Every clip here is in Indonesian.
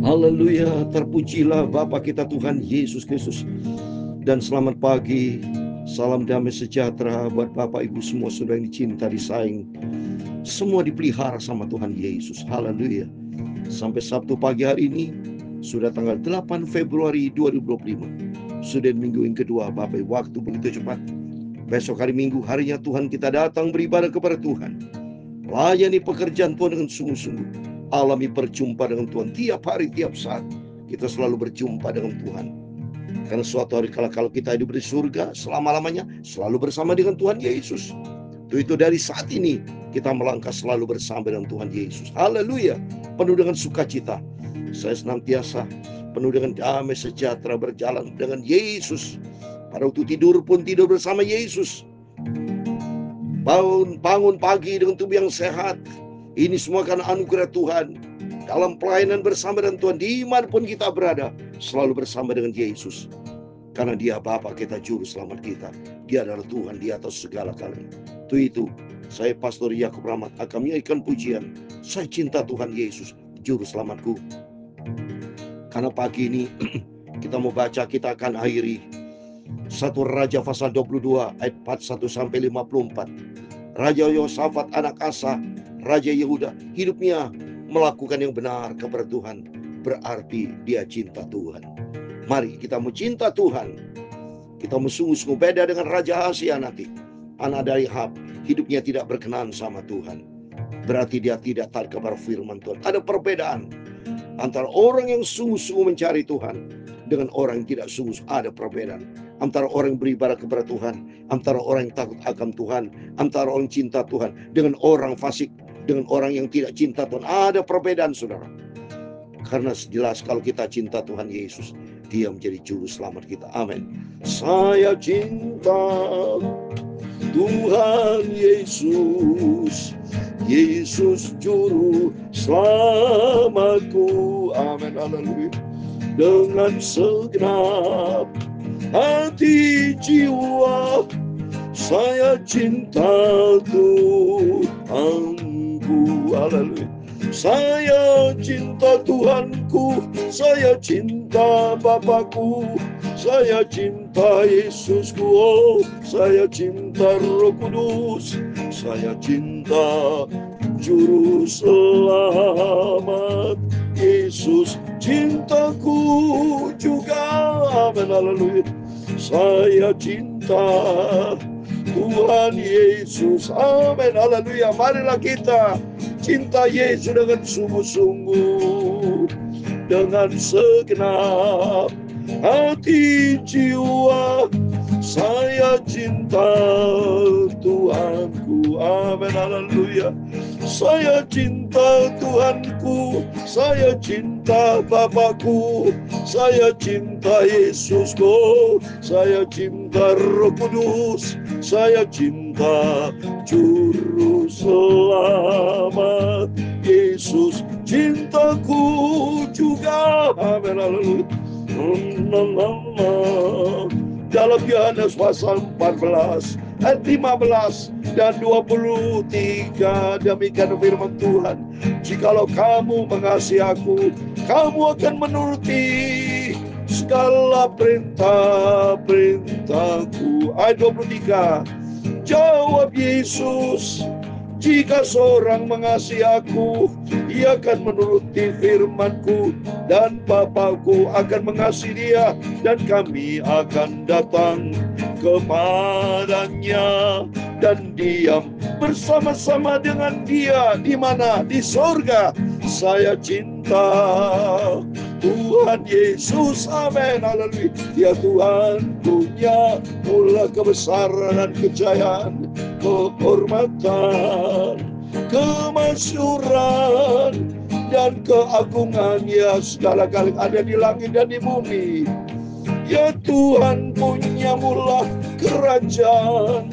Haleluya, terpujilah Bapa kita Tuhan Yesus Kristus. Dan selamat pagi, salam damai sejahtera buat Bapak Ibu semua saudara yang dicinta, disayang, semua dipelihara sama Tuhan Yesus. Haleluya. Sampai Sabtu pagi hari ini, sudah tanggal 8 Februari 2025. Sudah minggu yang kedua, Bapak Ibu, waktu begitu cepat. Besok hari Minggu, harinya Tuhan kita datang beribadah kepada Tuhan. Layani pekerjaan Tuhan dengan sungguh-sungguh. Alami perjumpaan dengan Tuhan tiap hari, tiap saat. Kita selalu berjumpa dengan Tuhan. Karena suatu hari kalau kita hidup di surga selama-lamanya, selalu bersama dengan Tuhan Yesus. Itu dari saat ini kita melangkah selalu bersama dengan Tuhan Yesus. Haleluya. Penuh dengan sukacita. Saya senantiasa penuh dengan damai sejahtera berjalan dengan Yesus. Pada waktu tidur pun tidur bersama Yesus. Bangun pagi dengan tubuh yang sehat. Ini semua karena anugerah Tuhan. Dalam pelayanan bersama dengan Tuhan, dimanapun kita berada, selalu bersama dengan Yesus. Karena Dia Bapa kita, Juru Selamat kita. Dia adalah Tuhan di atas segala galanya. Itu saya Pastor Yakub Rahmat akan menyanyikan pujian. Saya cinta Tuhan Yesus, Juru Selamatku. Karena pagi ini kita mau baca, kita akan akhiri 1 Raja pasal 22 ayat 41 sampai 54. Raja Yosafat anak Asa, Raja Yehuda, hidupnya melakukan yang benar kepada Tuhan. Berarti dia cinta Tuhan. Mari kita mau cinta Tuhan. Kita mau sungguh-sungguh beda dengan Raja Asia nanti. Anak dari Ahab, hidupnya tidak berkenan sama Tuhan. Berarti dia tidak taat kepada firman Tuhan. Ada perbedaan antara orang yang sungguh-sungguh mencari Tuhan dengan orang yang tidak sungguh. Ada perbedaan antara orang yang beribadah kepada Tuhan, antara orang yang takut akan Tuhan, antara orang yang cinta Tuhan dengan orang fasik, dengan orang yang tidak cinta Tuhan. Ada perbedaan, saudara. Karena jelas kalau kita cinta Tuhan Yesus, Dia menjadi juru selamat kita. Amin. Saya cinta Tuhan Yesus, Yesus juru selamatku. Amin. Haleluya. Dengan segenap hati jiwa, saya cinta Tuhanku. Haleluya. Saya cinta Tuhanku, saya cinta Bapakku, saya cinta Yesusku, oh, saya cinta Roh Kudus, saya cinta Juru Selamat Yesus, cintaku juga. Amin. Haleluya. Saya cinta Tuhan Yesus. Amin. Haleluya. Marilah kita cinta Yesus dengan sungguh-sungguh, dengan segenap hati jiwa. Saya cinta Tuhanku. Amin. Haleluya. Saya cinta Tuhanku, saya cinta Bapakku, saya cinta Yesusku, saya cinta Roh Kudus, saya cinta Juru Selamat Yesus, cintaku juga. Amin. Haleluya. Dalam Yohanes pasal 14 ayat 15 dan 23, demikian firman Tuhan, jikalau kamu mengasihi aku, kamu akan menuruti segala perintah-perintahku. Ayat 23, jawab Yesus, jika seorang mengasihi aku, ia akan menuruti firman-Ku, dan Bapakku akan mengasihi dia, dan kami akan datang kepadanya dan diam bersama-sama dengan dia. Di mana? Di surga. Saya cinta Tuhan Yesus. Amin. Haleluya. Ya Tuhan, punya mula kebesaran dan kejayaan, kehormatan, kemasyuran, dan keagungan, ya segala galanya ada di langit dan di bumi. Ya Tuhan, punya mula kerajaan,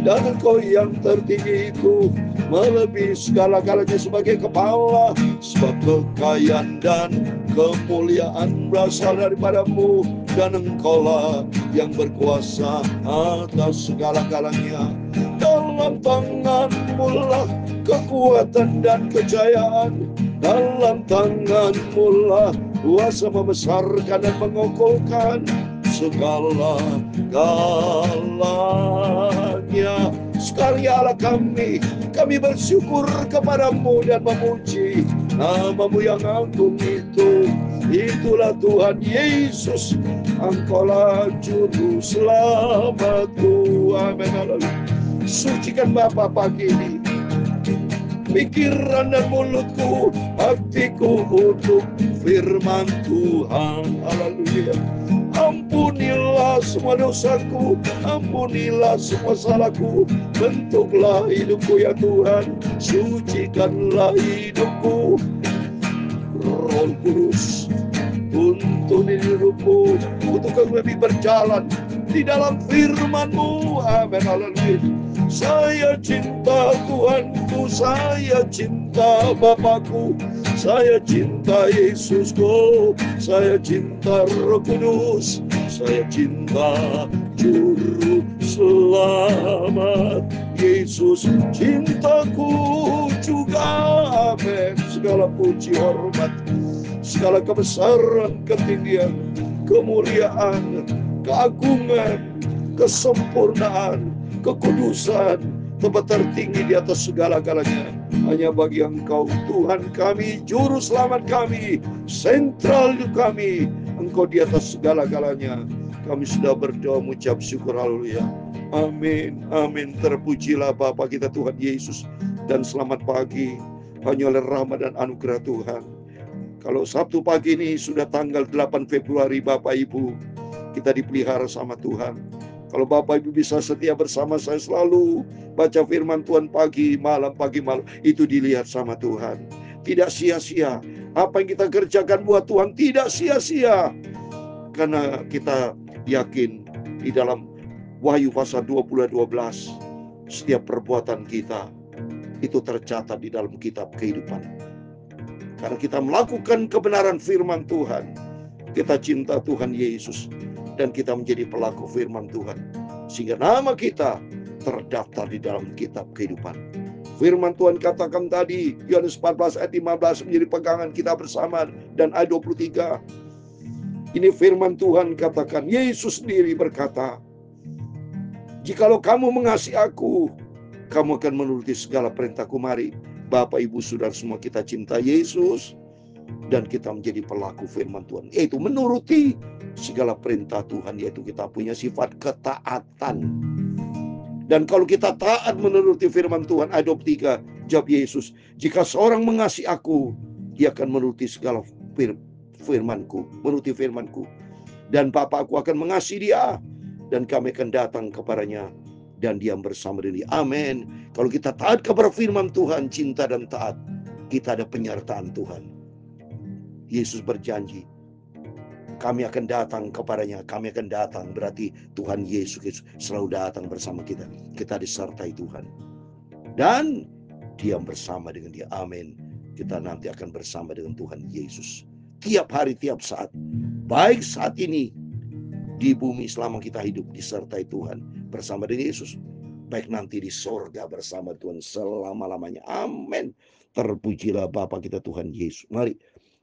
dan Engkau yang tertinggi itu melebihi segala-galanya sebagai kepala. Sebab kekayaan dan kemuliaan berasal daripada-Mu, dan Engkaulah yang berkuasa atas segala-galanya. Dalam tangan-Mu lah kekuatan dan kejayaan, Dalam tangan-Mu lah kuasa membesarkan dan mengokohkan segala-galanya. Sekali Allah kami bersyukur kepada-Mu dan memuji nama-Mu yang agung itu. Itulah Tuhan Yesus, Engkaulah juru selamatku. Amin. Sucikan Bapa pagi ini pikiran dan mulutku, hatiku untuk firman Tuhan. Haleluya. Ampunilah semua dosaku, ampunilah semua salahku, bentuklah hidupku ya Tuhan, sucikanlah hidupku. Roh Kudus, tuntun hidupku untuk lebih berjalan di dalam firman-Mu. Amin. Haleluya. Saya cinta Tuhanku, saya cinta Bapakku, saya cinta Yesusku, saya cinta Roh Kudus, saya cinta Juru Selamat Yesus, cintaku juga. Amin. Segala puji hormat, segala kebesaran, ketinggian, kemuliaan, keagungan, kesempurnaan, kekudusan, tempat tertinggi di atas segala-galanya hanya bagi Engkau, Tuhan kami, Juru Selamat kami, sentral hidup kami. Engkau di atas segala-galanya. Kami sudah berdoa mengucap syukur. Haleluya. Amin. Amin. Terpujilah Bapa kita Tuhan Yesus. Dan selamat pagi hanya oleh rahmat dan anugerah Tuhan. Kalau Sabtu pagi ini sudah tanggal 8 Februari, Bapak Ibu, kita dipelihara sama Tuhan. Kalau Bapak Ibu bisa setia bersama saya selalu baca firman Tuhan pagi malam, itu dilihat sama Tuhan. Tidak sia-sia. Apa yang kita kerjakan buat Tuhan tidak sia-sia. Karena kita yakin di dalam Wahyu pasal 20 ayat 12, setiap perbuatan kita itu tercatat di dalam kitab kehidupan. Karena kita melakukan kebenaran firman Tuhan, kita cinta Tuhan Yesus, dan kita menjadi pelaku firman Tuhan, sehingga nama kita terdaftar di dalam kitab kehidupan. Firman Tuhan katakan tadi, Yohanes 14 ayat 15 menjadi pegangan kita bersama, dan ayat 23. Ini firman Tuhan katakan, Yesus sendiri berkata, jikalau kamu mengasihi aku, kamu akan menuruti segala perintahku. Mari Bapak Ibu Saudara semua kita cinta Yesus, dan kita menjadi pelaku firman Tuhan, yaitu menuruti segala perintah Tuhan, yaitu kita punya sifat ketaatan. Dan kalau kita taat menuruti firman Tuhan, ayat 23, jawab Yesus, jika seorang mengasihi aku, dia akan menuruti segala firmanku, menuruti firmanku, dan Bapakku akan mengasihi dia, dan kami akan datang kepadanya dan diam bersama dia. Amin. Kalau kita taat kepada firman Tuhan, cinta dan taat, kita ada penyertaan Tuhan. Yesus berjanji, kami akan datang kepadanya, kami akan datang, berarti Tuhan Yesus selalu datang bersama kita. Kita disertai Tuhan dan diam bersama dengan dia. Amin. Kita nanti akan bersama dengan Tuhan Yesus tiap hari, tiap saat. Baik saat ini di bumi selama kita hidup disertai Tuhan bersama dengan Yesus, baik nanti di sorga bersama Tuhan selama-lamanya. Amin. Terpujilah Bapa kita Tuhan Yesus. Mari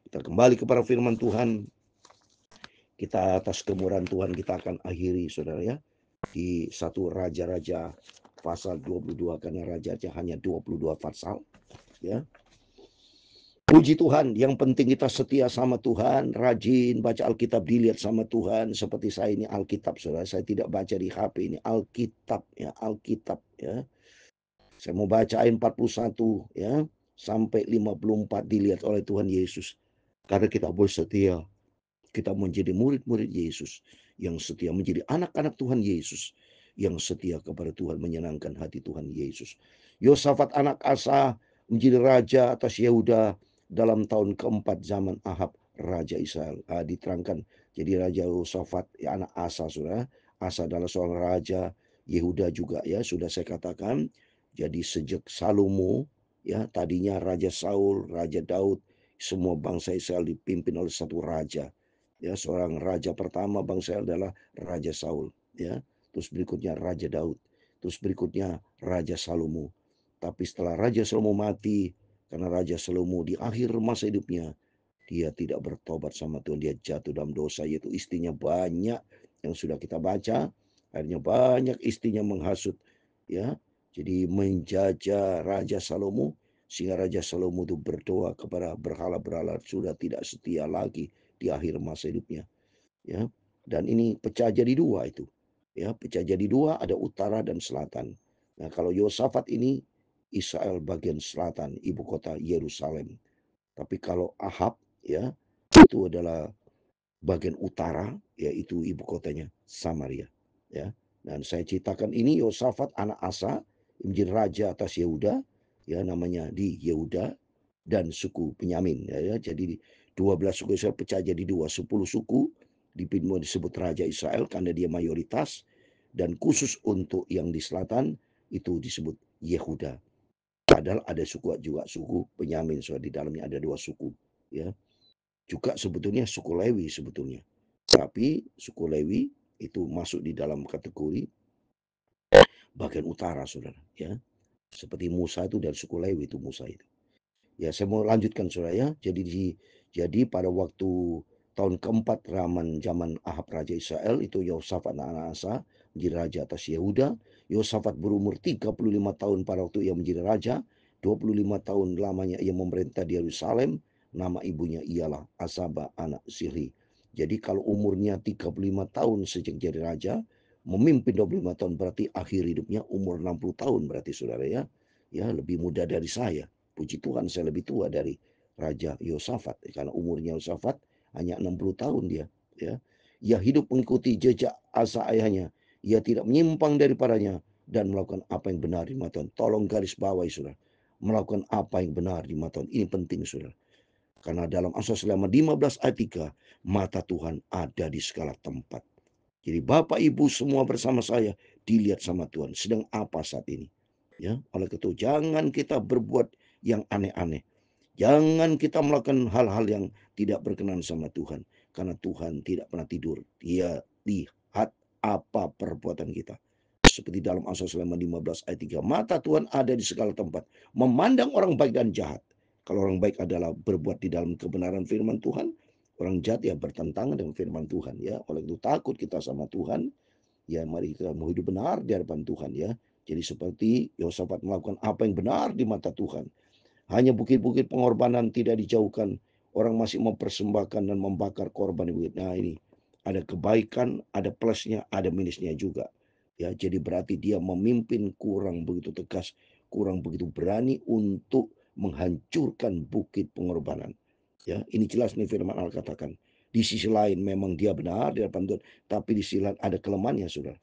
kita kembali kepada firman Tuhan. Kita atas kemurahan Tuhan kita akan akhiri, saudara ya, di 1 Raja-Raja pasal 22, karena Raja hanya 22 pasal ya. Puji Tuhan, yang penting kita setia sama Tuhan, rajin baca Alkitab, dilihat sama Tuhan. Seperti saya ini Alkitab, saudara, saya tidak baca di HP, ini Alkitab ya, Alkitab ya. Saya mau bacain 41 ya sampai 54, dilihat oleh Tuhan Yesus. Karena kita boleh setia, kita menjadi murid-murid Yesus yang setia, menjadi anak-anak Tuhan Yesus yang setia kepada Tuhan, menyenangkan hati Tuhan Yesus. Yosafat anak Asa menjadi raja atas Yehuda dalam tahun keempat zaman Ahab raja Israel. Diterangkan jadi Raja Yosafat ya, anak Asa, saudara. Asa adalah seorang raja, Yehuda juga ya, sudah saya katakan. Jadi sejak Salomo ya, tadinya Raja Saul, Raja Daud, semua bangsa Israel dipimpin oleh satu raja. Ya, seorang raja pertama bangsa Israel adalah Raja Saul ya. Terus berikutnya Raja Daud, terus berikutnya Raja Salomo. Tapi setelah Raja Salomo mati, Karena Raja Salomo di akhir masa hidupnya, dia tidak bertobat sama Tuhan. Dia jatuh dalam dosa, yaitu istrinya banyak yang sudah kita baca. Akhirnya banyak istrinya menghasut, ya. Jadi menjajah Raja Salomo, sehingga Raja Salomo itu berdoa kepada berhala-berhala, sudah tidak setia lagi di akhir masa hidupnya, ya. Dan ini pecah jadi dua itu, ya, pecah jadi dua, ada utara dan selatan. Nah, kalau Yosafat ini Israel bagian selatan, ibu kota Yerusalem. Tapi kalau Ahab, ya, itu adalah bagian utara, yaitu ibu kotanya Samaria, ya. Dan saya ceritakan ini, Yosafat anak Asa menjadi raja atas Yehuda, ya, namanya di Yehuda dan suku Benyamin, ya. Jadi 12 suku Israel pecah jadi dua, 10 suku disebut raja Israel karena dia mayoritas, dan khusus untuk yang di selatan itu disebut Yehuda. Padahal ada juga suku Benyamin, so di dalamnya ada dua suku, ya. Juga sebetulnya suku Lewi sebetulnya. Tapi suku Lewi itu masuk di dalam kategori bagian utara, saudara, ya. Seperti Musa itu dari suku Lewi, itu Musa itu. Ya, saya mau lanjutkan, saudara, ya. Jadi pada waktu tahun keempat zaman Ahab Raja Israel, itu Yosafat anak Asa menjadi raja atas Yehuda. Yosafat berumur 35 tahun pada waktu ia menjadi raja. 25 tahun lamanya ia memerintah di Yerusalem. Nama ibunya ialah Asaba anak Siri. Jadi kalau umurnya 35 tahun sejak jadi raja, memimpin 25 tahun, berarti akhir hidupnya umur 60 tahun berarti, saudara, ya. Ya, lebih muda dari saya. Puji Tuhan, saya lebih tua dari Raja Yosafat, karena umurnya Yosafat hanya 60 tahun dia, ya. Ia hidup mengikuti jejak Asa ayahnya. Ia tidak menyimpang daripadanya dan melakukan apa yang benar di mata Tuhan. Tolong garis bawahi, saudara. Melakukan apa yang benar di mata Tuhan. Ini penting, saudara. Karena dalam Amsal 15 ayat 3, mata Tuhan ada di segala tempat. Jadi Bapak Ibu semua bersama saya dilihat sama Tuhan. Sedang apa saat ini? Ya, oleh itu jangan kita berbuat yang aneh-aneh. Jangan kita melakukan hal-hal yang tidak berkenan sama Tuhan. Karena Tuhan tidak pernah tidur. Dia lihat apa perbuatan kita. Seperti dalam Amsal 15 ayat 3. Mata Tuhan ada di segala tempat. Memandang orang baik dan jahat. Kalau orang baik adalah berbuat di dalam kebenaran firman Tuhan. Orang jahat ya bertentangan dengan firman Tuhan, ya. Oleh itu takut kita sama Tuhan. Ya, mari kita mau hidup benar di hadapan Tuhan, ya. Jadi seperti Yosafat melakukan apa yang benar di mata Tuhan. Hanya bukit-bukit pengorbanan tidak dijauhkan. Orang masih mempersembahkan dan membakar korban di bukit. Nah, ini ada kebaikan, ada plusnya, ada minusnya juga. Ya, jadi berarti dia memimpin kurang begitu tegas, kurang begitu berani untuk menghancurkan bukit pengorbanan. Ya, ini jelas nih firman Allah katakan. Di sisi lain memang dia benar di hadapan Tuhan, tapi di sisi lain ada kelemahannya, saudara.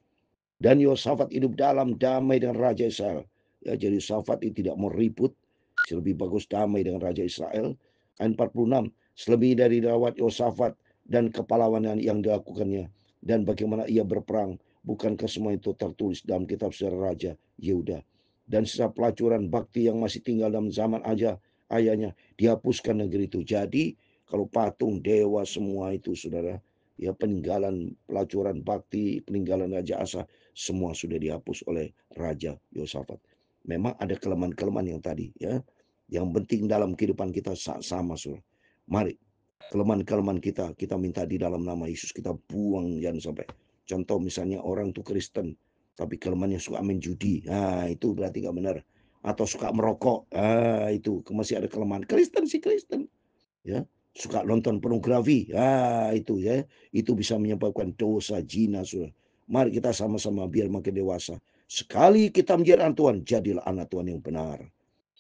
Dan Yosafat hidup dalam damai dengan Raja Israel. Ya, jadi Yosafat itu tidak mau ribut, lebih bagus damai dengan Raja Israel. Ayat 46, selebih dari rawat Yosafat dan kepahlawanan yang dilakukannya dan bagaimana ia berperang, bukankah semua itu tertulis dalam kitab sejarah Raja Yehuda? Dan sisa pelacuran bakti yang masih tinggal dalam zaman ayahnya dihapuskan negeri itu. Jadi kalau patung dewa semua itu, saudara, ya, peninggalan pelacuran bakti, peninggalan Raja Asa, semua sudah dihapus oleh Raja Yosafat. Memang ada kelemahan-kelemahan yang tadi, ya. Yang penting dalam kehidupan kita sama, saudara. Mari kelemahan-kelemahan kita minta di dalam nama Yesus, kita buang, jangan sampai. Contoh misalnya orang tuh Kristen, tapi kelemahannya suka main judi, nah itu berarti gak benar. Atau suka merokok, itu masih ada kelemahan. Kristen sih Kristen, ya. Suka nonton pornografi, itu, ya, itu bisa menyebabkan dosa zina, saudara. Mari kita sama-sama biar makin dewasa. Sekali kita menjadi anak Tuhan, jadilah anak Tuhan yang benar,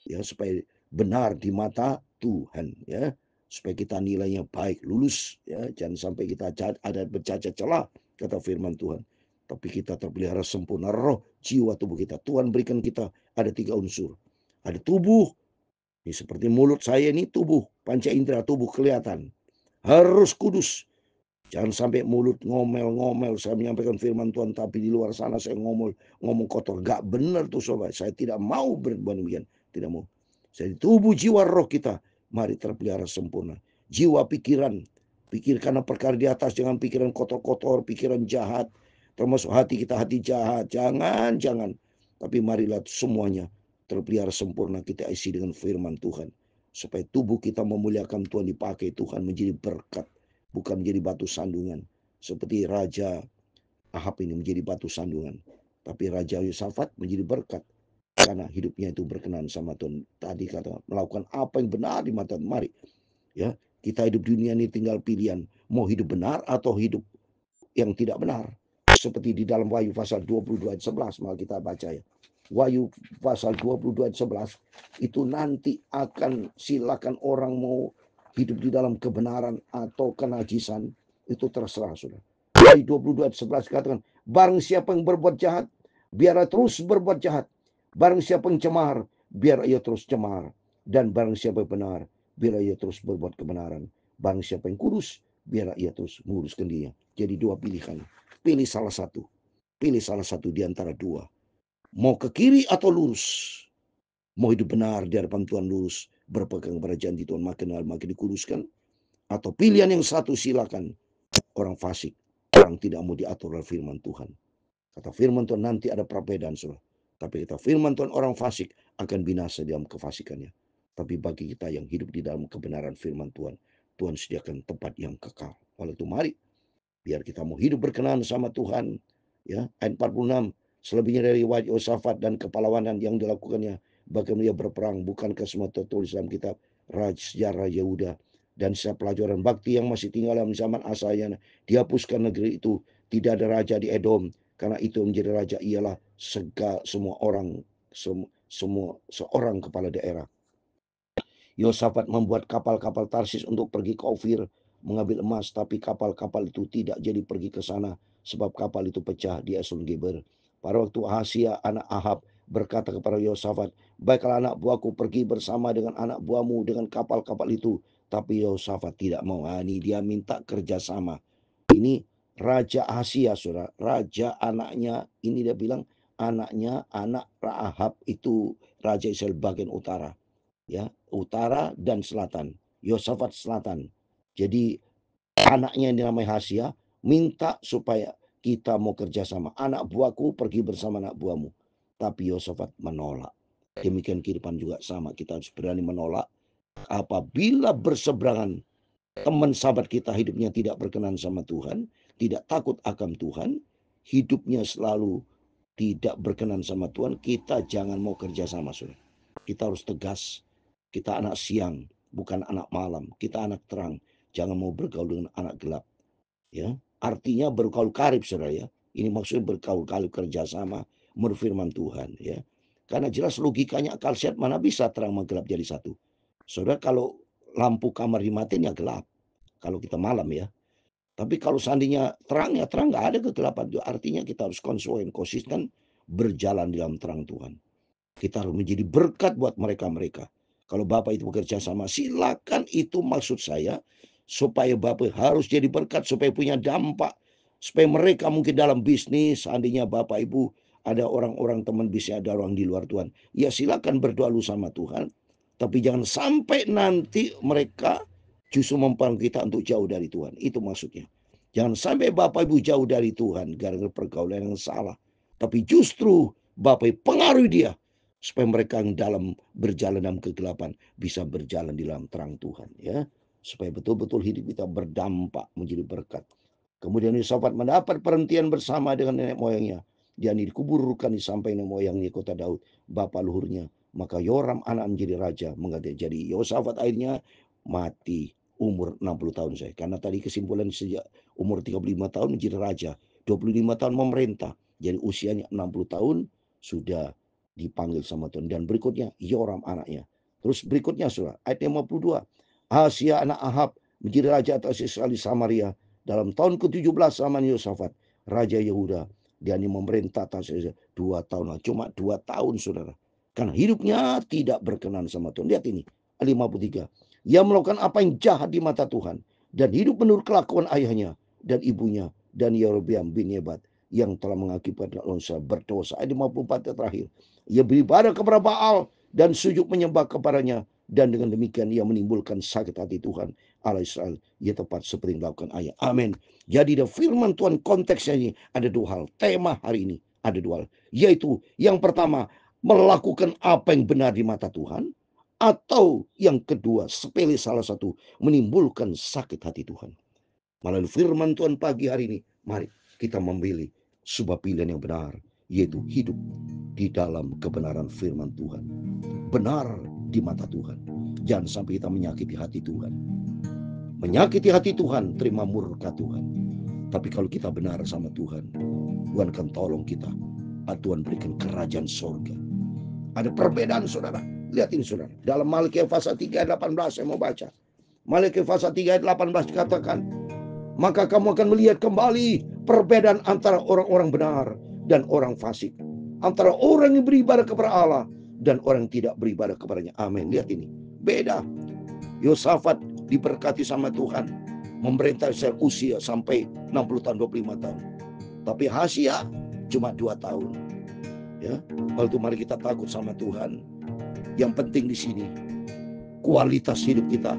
ya, supaya benar di mata Tuhan, ya, supaya kita nilainya baik, lulus, ya. Jangan sampai kita ada bercacat celah, kata firman Tuhan. Tapi kita terpelihara sempurna roh, jiwa, tubuh kita. Tuhan berikan kita ada 3 unsur. Ada tubuh. Ini seperti mulut saya ini tubuh, panca indera tubuh kelihatan. Harus kudus. Jangan sampai mulut ngomel-ngomel, saya menyampaikan firman Tuhan, tapi di luar sana saya ngomong kotor. Gak benar tuh, sobat. Saya tidak mau berbuat demikian. Tidak mau. Jadi tubuh, jiwa, roh kita, mari terpelihara sempurna. Jiwa, pikiran. Pikirkan perkara di atas, jangan pikiran kotor-kotor, pikiran jahat. Termasuk hati kita, hati jahat. Jangan. Tapi marilah semuanya terpelihara sempurna, kita isi dengan firman Tuhan. Supaya tubuh kita memuliakan Tuhan, dipakai Tuhan menjadi berkat, bukan menjadi batu sandungan. Seperti Raja Ahab ini menjadi batu sandungan. Tapi Raja Yosafat menjadi berkat. Karena hidupnya itu berkenan sama Tuhan. Tadi kata melakukan apa yang benar di mata Tuhan. Mari ya, kita hidup di dunia ini tinggal pilihan. Mau hidup benar atau hidup yang tidak benar. Seperti di dalam Wahyu pasal 22 ayat 11. Maka kita baca ya. Wahyu pasal 22 ayat 11. Itu nanti akan silakan orang mau hidup di dalam kebenaran atau kenajisan. Itu terserah sudah. Wahyu 22 ayat 11 katakan, barang siapa yang berbuat jahat, biar terus berbuat jahat. Barang siapa yang cemar, biar ia terus cemar. Dan barang siapa yang benar, biar ia terus berbuat kebenaran. Barang siapa yang kudus, biar ia terus menguruskan dirinya. Jadi dua pilihan. Pilih salah satu. Pilih salah satu di antara dua. Mau ke kiri atau lurus. Mau hidup benar di hadapan Tuhan, lurus, berpegang kepada janji Tuhan, makin dikuduskan. Atau pilihan yang satu, silakan. Orang fasik, orang tidak mau diatur oleh firman Tuhan. Kata firman Tuhan nanti ada perbedaan, saudara. Tapi kata firman Tuhan, orang fasik akan binasa dalam kefasikannya. Tapi bagi kita yang hidup di dalam kebenaran firman Tuhan, Tuhan sediakan tempat yang kekal. Oleh itu mari, biar kita mau hidup berkenan sama Tuhan. Ya, ayat 46, selebihnya dari wajah Yosafat dan kepahlawanan yang dilakukannya, bagaimana dia berperang, bukankah semua tertulis dalam kitab sejarah Yehuda dan sisa pelajaran bakti yang masih tinggal dalam zaman Asaya, dihapuskan negeri itu, tidak ada raja di Edom, karena itu menjadi raja ialah semua seorang kepala daerah. Yosafat membuat kapal-kapal Tarsis untuk pergi ke Ofir mengambil emas, tapi kapal-kapal itu tidak jadi pergi ke sana sebab kapal itu pecah di Eson Geber. Pada waktu Ahasia anak Ahab berkata kepada Yosafat, baiklah anak buahku pergi bersama dengan anak buahmu dengan kapal-kapal itu. Tapi Yosafat tidak mau. Ini dia minta kerjasama. Ini Raja Ahasia, saudara. Raja anaknya, ini dia bilang anaknya, anak Ahab itu Raja Israel bagian utara. Ya, utara dan selatan. Yosafat selatan. Jadi anaknya yang dinamai Ahasia minta supaya kita mau kerjasama. Anak buahku pergi bersama anak buahmu. Tapi Yosafat menolak. Demikian kehidupan juga sama. Kita harus berani menolak. Apabila berseberangan teman sahabat kita hidupnya tidak berkenan sama Tuhan, tidak takut akan Tuhan, hidupnya selalu tidak berkenan sama Tuhan, kita jangan mau kerjasama. Saudara. Kita harus tegas. Kita anak siang, bukan anak malam. Kita anak terang. Jangan mau bergaul dengan anak gelap. Ya, artinya bergaul karib, saudara ya. Ini maksudnya bergaul karib kerjasama menurut firman Tuhan. Ya, karena jelas logikanya akal sehat mana bisa terang menggelap jadi satu. Saudara, kalau lampu kamar dimatiin ya gelap. Kalau kita malam ya. Tapi kalau seandainya terang ya terang, nggak ada kegelapan. Artinya kita harus konsisten berjalan di dalam terang Tuhan. Kita harus menjadi berkat buat mereka-mereka. Kalau Bapak itu bekerja sama, silakan, itu maksud saya. Supaya Bapak harus jadi berkat, supaya punya dampak. Supaya mereka mungkin dalam bisnis, seandainya Bapak Ibu ada orang-orang teman bisnis, ada orang di luar Tuhan. Ya silakan berdoa lu sama Tuhan. Tapi jangan sampai nanti mereka justru mempengaruhi kita untuk jauh dari Tuhan. Itu maksudnya. Jangan sampai Bapak Ibu jauh dari Tuhan gara-gara pergaulan yang salah. Tapi justru Bapak Ibu pengaruhi dia. Supaya mereka yang dalam berjalan dalam kegelapan bisa berjalan di dalam terang Tuhan. Ya, supaya betul-betul hidup kita berdampak menjadi berkat. Kemudian Yosafat mendapat perhentian bersama dengan nenek moyangnya. Dia dikuburkan di samping nenek moyangnya kota Daud, bapak luhurnya. Maka Yoram anak menjadi raja mengganti. Jadi Yosafat akhirnya mati umur 60 tahun saya. Karena tadi kesimpulan sejak umur 35 tahun menjadi raja, 25 tahun memerintah. Jadi usianya 60 tahun sudah dipanggil sama Tuhan. Dan berikutnya Yoram anaknya. Terus berikutnya surah ayat 52. Ahasia anak Ahab menjadi raja atas Israel di Samaria dalam tahun ke-17 zaman Yosafat, raja Yehuda. Dia ini memerintah atas Israel 2 tahun. Cuma 2 tahun, saudara. Karena hidupnya tidak berkenan sama Tuhan. Lihat ini, 53. Ia melakukan apa yang jahat di mata Tuhan. Dan hidup menurut kelakuan ayahnya dan ibunya. Dan Yerobeam bin Nebat yang telah mengakibatkan Onsa berdosa. Ayat 54 terakhir. Ia beribadah kepada Baal dan sujud menyembah kepadanya. Dan dengan demikian ia menimbulkan sakit hati Tuhan Allah Israel. Ia tepat seperti yang dilakukan ayah. Amin. Jadi the firman Tuhan konteksnya ini ada 2 hal. Tema hari ini ada 2 hal. Yaitu yang pertama, melakukan apa yang benar di mata Tuhan, atau yang kedua, sepele salah satu, menimbulkan sakit hati Tuhan. Melalui firman Tuhan pagi hari ini, mari kita memilih sebuah pilihan yang benar, yaitu hidup di dalam kebenaran firman Tuhan. Benar di mata Tuhan. Jangan sampai kita menyakiti hati Tuhan. Menyakiti hati Tuhan, terima murka Tuhan. Tapi kalau kita benar sama Tuhan, Tuhan akan tolong kita. Tuhan berikan kerajaan sorga. Ada perbedaan, saudara. Lihat ini, saudara. Dalam Malikiya pasal 3 ayat 18 saya mau baca. Malikiya pasal 3 ayat 18 dikatakan, maka kamu akan melihat kembali perbedaan antara orang-orang benar dan orang fasik, antara orang yang beribadah kepada Allah dan orang yang tidak beribadah kepadanya. Amin. Lihat ini, beda. Yosafat diberkati sama Tuhan, memerintah Israel usia sampai 60 tahun, 25 tahun. Tapi Hasia cuma 2 tahun. Ya, kalau itu mari kita takut sama Tuhan. Yang penting di sini kualitas hidup kita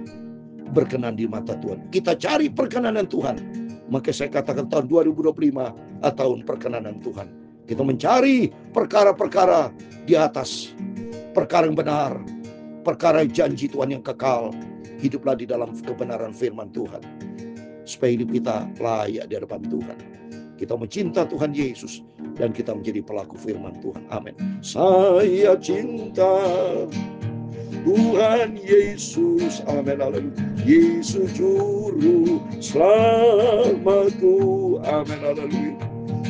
berkenan di mata Tuhan. Kita cari perkenanan Tuhan. Maka saya katakan tahun 2025 tahun perkenanan Tuhan. Kita mencari perkara-perkara di atas, perkara yang benar, perkara janji Tuhan yang kekal. Hiduplah di dalam kebenaran firman Tuhan, supaya hidup kita layak di hadapan Tuhan. Kita mencinta Tuhan Yesus dan kita menjadi pelaku firman Tuhan. Amin. Saya cinta Tuhan Yesus. Amin. Haleluya. Yesus juru selamatku. Amin. Haleluya.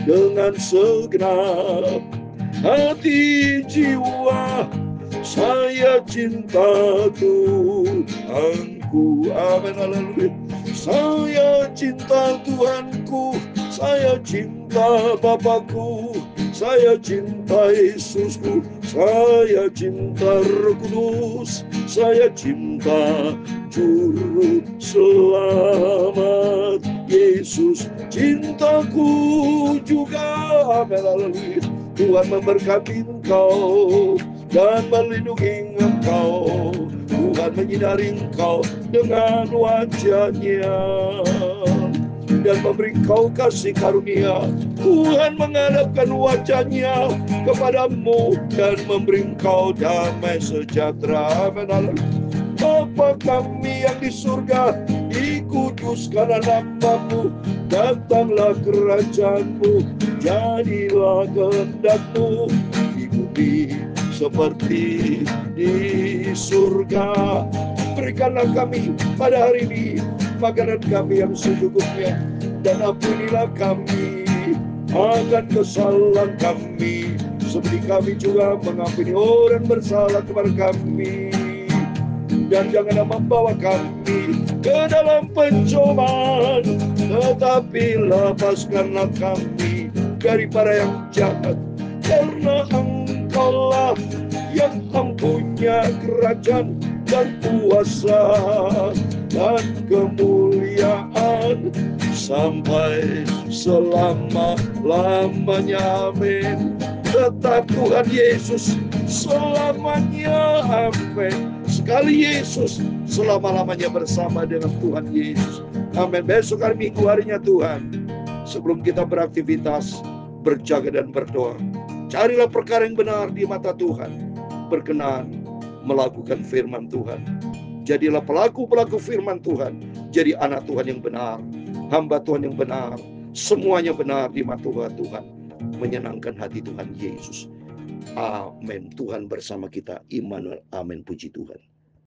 Dengan segenap hati jiwa saya cinta Tuhanku. Amin. Haleluya. Saya cinta Tuhanku, saya cinta Bapakku, saya cinta Yesusku, saya cinta Roh Kudus, saya cinta Juru Selamat Yesus, cintaku juga. Amin. Haleluya. Tuhan memberkati engkau dan melindungi engkau. Tuhan menyinari engkau dengan wajah-Nya dan memberi kau kasih karunia. Tuhan menghadapkan wajah-Nya kepadamu dan memberi engkau damai sejahtera. Amin. Bapa kami yang di surga, dikuduskanlah nama-Mu, datanglah kerajaan-Mu, jadilah kehendak-Mu di bumi seperti di surga. Berikanlah kami pada hari ini makanan kami yang secukupnya, dan ampunilah kami akan kesalahan kami, seperti kami juga mengampuni orang bersalah kepada kami. Dan janganlah membawa kami ke dalam pencobaan, tetapi lepaskanlah kami daripada yang jahat, karena Engkaulah yang mempunyai kerajaan dan kuasa dan kemuliaan sampai selama-lamanya. Amin. Tetap Tuhan Yesus selamanya. Amin. Sekali Yesus, selama-lamanya bersama dengan Tuhan Yesus. Amin. Besok hari Minggu, harinya Tuhan. Sebelum kita beraktivitas, berjaga dan berdoa. Carilah perkara yang benar di mata Tuhan. Berkenan melakukan firman Tuhan. Jadilah pelaku-pelaku firman Tuhan. Jadi anak Tuhan yang benar, hamba Tuhan yang benar. Semuanya benar di mata Tuhan. Menyenangkan hati Tuhan Yesus. Amin. Tuhan bersama kita. Immanuel. Amin. Puji Tuhan.